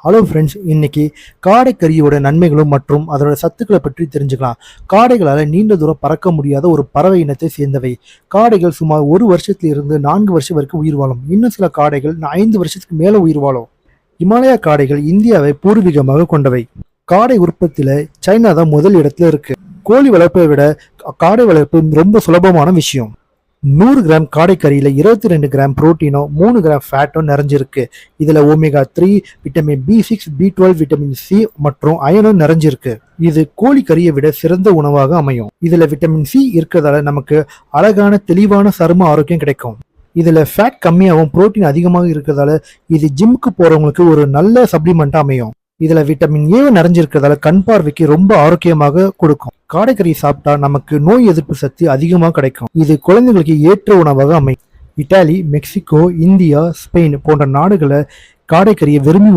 Hello friends, இன்னைக்கு காடைக்கறியோட நன்மைகளும் மற்றும் அதோட சத்துக்களை பற்றி தெரிஞ்சுக்கலாம். காடைகளால் நீண்ட தூரம் பறக்க முடியாத ஒரு பறவை இனத்தை சேர்ந்தவை. காடைகள் சுமார் 1 வருஷத்திலிருந்து 4 வருஷம் வரைக்கும் உயிர் வாழும். இன்னும் சில காடைகள் 5 வருஷத்துக்கு மேல உயிர் வாழும். இமாலயா காடைகள் இந்தியாவை பூர்வீகமாக கொண்டவை. காடை உற்பத்தியில சைனா தான் முதல் இடத்துல இருக்கு. கோழி வளர்ப்பை விட காடை வளர்ப்பு ரொம்ப சுலபமான விஷயம். 100 கிராம் காடைக்கறியில 22 கிராம் புரோட்டீனும் 3 கிராம் ஃபேட்டும் நிறைஞ்சிருக்கு. இதுல omega 3, vitamin B6, B12, vitamin C மற்றும் அயனும் நிறைஞ்சிருக்கு. இது கோழிக்கறியை விட சிறந்த உணவாக அமையும். இதுல விட்டமின் C இருக்கிறதால நமக்கு அழகான தெளிவான சரும ஆரோக்கியம் கிடைக்கும். இதுல ஃபேட் கம்மியாகவும் புரோட்டீன் அதிகமாக இருக்கிறதால இது ஜிம்முக்கு போறவங்களுக்கு ஒரு நல்ல சப்ளிமெண்டா அமையும். இதுல விட்டமின் ஏ நிறைஞ்சிருக்கிறதால கண் பார்வைக்கு ரொம்ப ஆரோக்கியமாக கொடுக்கும். காடைக்கறி சாப்பிட்டா நமக்கு நோய் எதிர்ப்பு சக்தி அதிகமாக கிடைக்கும். இது குழந்தைகளுக்கு ஏற்ற உணவாக அமையும். இத்தாலி, மெக்சிகோ, இந்தியா, ஸ்பெயின் போன்ற நாடுகளை காடைக்கறியை விரும்பி